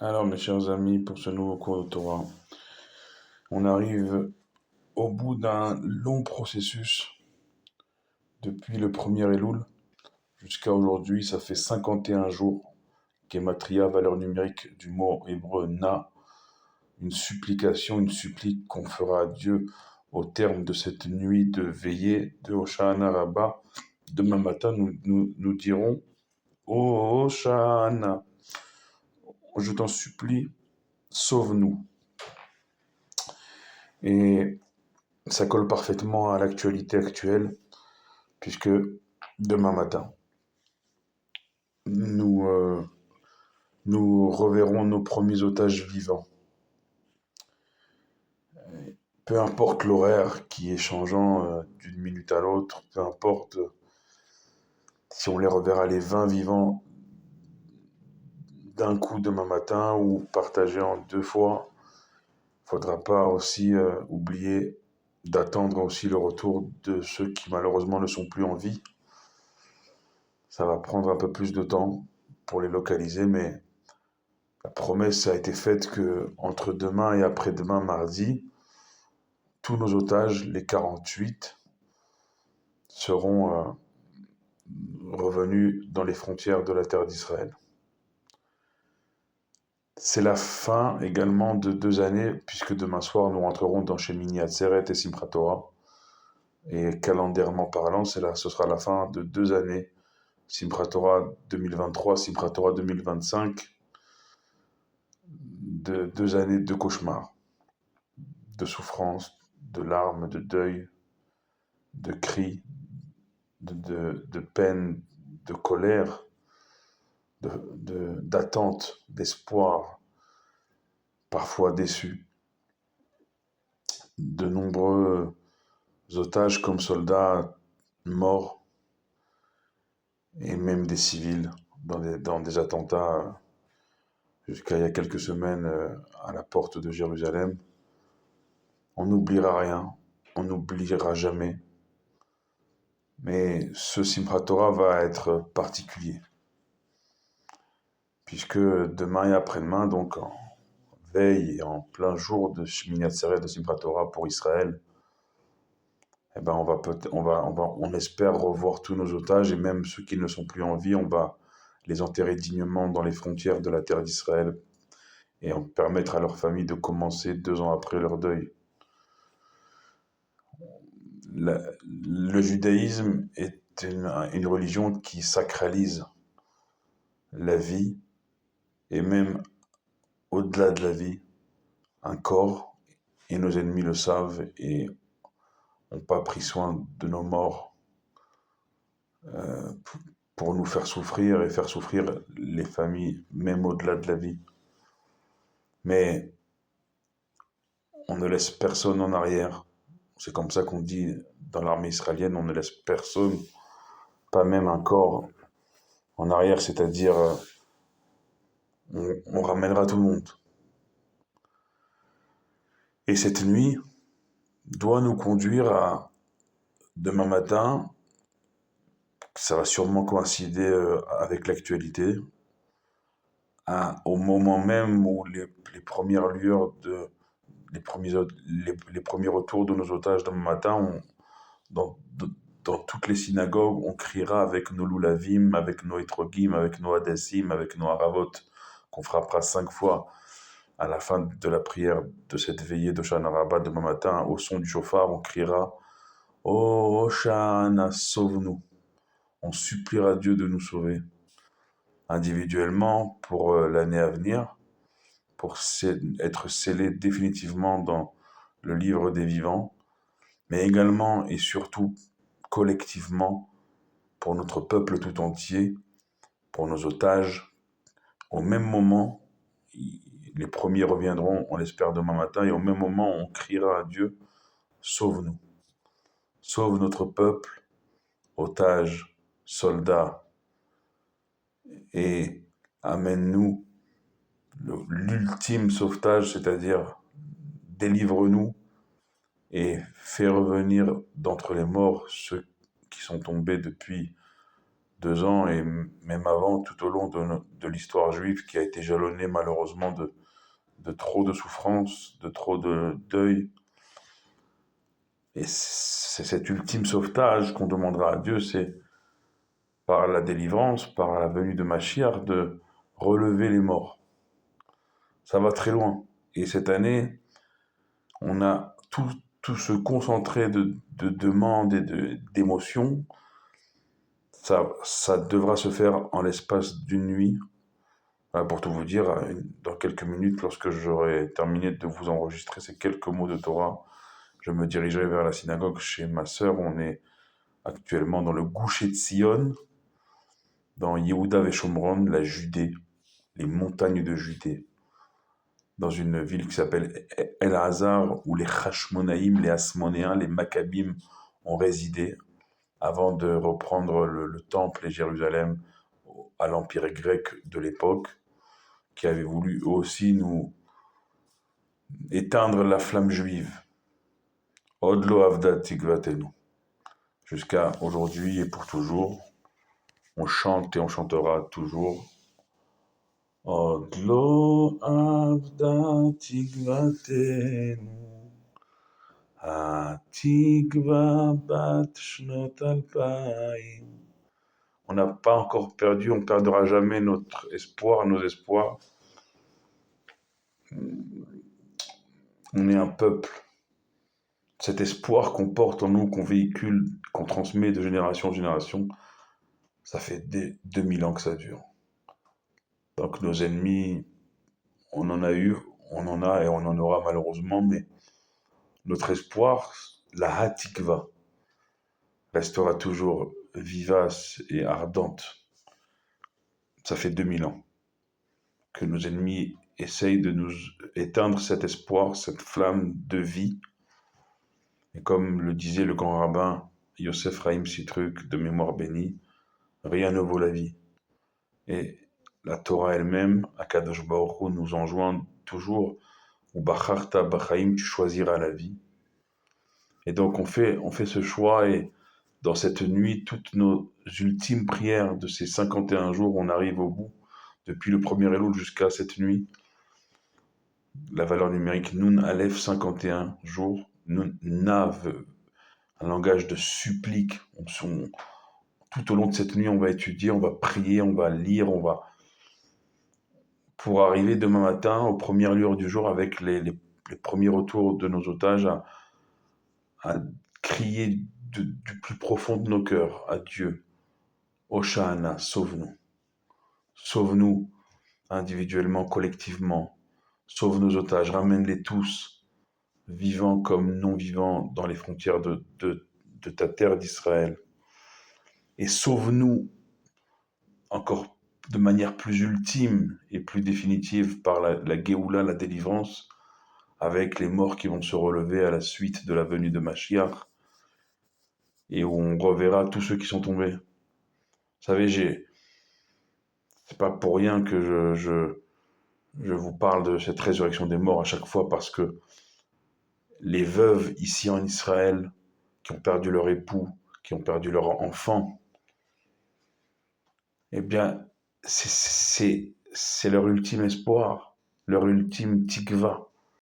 Alors, mes chers amis, pour ce nouveau cours de Torah, on arrive au bout d'un long processus depuis le premier Elul jusqu'à aujourd'hui. Ça fait 51 jours. Gematria, valeur numérique du mot hébreu na, une supplication, une supplique qu'on fera à Dieu au terme de cette nuit de veillée de Hoshana Rabbah. Demain matin, nous dirons Oh Hoshana, je t'en supplie, sauve-nous. Et ça colle parfaitement à l'actualité actuelle, puisque demain matin, nous, nous reverrons nos premiers otages vivants. Peu importe l'horaire qui est changeant d'une minute à l'autre, peu importe si on les reverra les 20 vivants d'un coup demain matin ou partagés en deux fois, il ne faudra pas aussi oublier d'attendre aussi le retour de ceux qui malheureusement ne sont plus en vie. Ça va prendre un peu plus de temps pour les localiser, mais la promesse a été faite que entre demain et après-demain, mardi, tous nos otages, les 48, seront revenus dans les frontières de la terre d'Israël. C'est la fin également de 2 années, puisque demain soir, nous rentrerons dans Shemini Atzeret et Simchat Torah. Et calendairement parlant, ce sera la fin de 2 années, Simchat Torah 2023, Simchat Torah 2025, de 2 années de cauchemar, de souffrance, de larmes, de deuil, de cris, de peine, de colère, d'attente, d'espoir, parfois déçus, de nombreux otages comme soldats morts, et même des civils dans des attentats jusqu'à il y a quelques semaines à la porte de Jérusalem. On n'oubliera rien, on n'oubliera jamais. Mais ce Simchat Torah va être particulier, puisque demain et après-demain, donc en veille et en plein jour de Shemini Atzeret de Simchat Torah pour Israël, eh ben on espère revoir tous nos otages et même ceux qui ne sont plus en vie, on va les enterrer dignement dans les frontières de la terre d'Israël et permettre à leur famille de commencer 2 ans après leur deuil. Le judaïsme est une religion qui sacralise la vie et même au-delà de la vie, un corps, et nos ennemis le savent et n'ont pas pris soin de nos morts pour nous faire souffrir et faire souffrir les familles, même au-delà de la vie. Mais on ne laisse personne en arrière. C'est comme ça qu'on dit dans l'armée israélienne, on ne laisse personne, pas même un corps, en arrière, c'est-à-dire on ramènera tout le monde. Et cette nuit doit nous conduire à demain matin, ça va sûrement coïncider avec l'actualité, au moment même où les premières lueurs les premiers retours de nos otages demain matin, dans, dans toutes les synagogues, on criera avec nos loulavim, avec nos etrogim, avec nos hadassim, avec nos haravot, qu'on frappera 5 fois à la fin de la prière de cette veillée d'Hoshana Rabbah demain matin. Au son du chauffard, on criera « Oh Hoshana, sauve-nous ». On suppliera Dieu de nous sauver individuellement pour l'année à venir, pour être scellés définitivement dans le livre des vivants, mais également et surtout collectivement pour notre peuple tout entier, pour nos otages. Au même moment, les premiers reviendront, on l'espère demain matin, et au même moment, on criera à Dieu, sauve-nous, sauve notre peuple, otages, soldats, et amène-nous l'ultime sauvetage, c'est-à-dire délivre-nous et fais revenir d'entre les morts ceux qui sont tombés depuis 2 ans et même avant, tout au long de l'histoire juive qui a été jalonnée malheureusement de trop de souffrances, de trop de deuil. Et c'est cet ultime sauvetage qu'on demandera à Dieu, c'est par la délivrance, par la venue de Mashiach, de relever les morts. Ça va très loin. Et cette année, on a tout ce concentré de demandes et d'émotions. Ça devra se faire en l'espace d'une nuit. Pour tout vous dire, dans quelques minutes, lorsque j'aurai terminé de vous enregistrer ces quelques mots de Torah, je me dirigerai vers la synagogue chez ma sœur. On est actuellement dans le Goucher de Sion, dans Yehuda Veshomron, la Judée, les montagnes de Judée, dans une ville qui s'appelle El Hazar, où les Hashmonaïm, les Hasmonéens, les Maccabim ont résidé avant de reprendre le temple et Jérusalem à l'empire grec de l'époque, qui avait voulu aussi nous éteindre la flamme juive. Od lo avda tikvatenu. Jusqu'à aujourd'hui et pour toujours, on chante et on chantera toujours. Od lo avda tikvatenu, hatikva bat shnot alpaim. On n'a pas encore perdu, on ne perdra jamais notre espoir, nos espoirs. On est un peuple. Cet espoir qu'on porte en nous, qu'on véhicule, qu'on transmet de génération en génération, ça fait 2000 ans que ça dure. Donc nos ennemis, on en a eu, on en a et on en aura malheureusement, mais notre espoir, la hatikva, restera toujours vivace et ardente. Ça fait 2000 ans que nos ennemis essayent de nous éteindre cet espoir, cette flamme de vie. Et comme le disait le grand rabbin Yosef Chaim Sitruk, de mémoire bénie, rien ne vaut la vie. Et la Torah elle-même, Akadosh Baruch Hu, nous enjoint toujours, ou Bacharta Bachaim, tu choisiras la vie. Et donc on fait ce choix, et dans cette nuit, toutes nos ultimes prières de ces 51 jours, on arrive au bout, depuis le premier Elul jusqu'à cette nuit. La valeur numérique Nun Aleph 51 jours, Nun Nav, un langage de supplique. Tout au long de cette nuit, on va étudier, on va prier, on va lire, pour arriver demain matin aux premières lueurs du jour avec les premiers retours de nos otages à crier du plus profond de nos cœurs à Dieu. Hoshana, sauve-nous. Sauve-nous individuellement, collectivement. Sauve nos otages, ramène-les tous, vivants comme non-vivants, dans les frontières de ta terre d'Israël. Et sauve-nous encore de manière plus ultime et plus définitive par la Géoula, la délivrance, avec les morts qui vont se relever à la suite de la venue de Mashiach, et où on reverra tous ceux qui sont tombés. Vous savez, c'est pas pour rien que je vous parle de cette résurrection des morts à chaque fois, parce que les veuves ici en Israël, qui ont perdu leur époux, qui ont perdu leur enfant, eh bien, c'est leur ultime espoir, leur ultime tikva.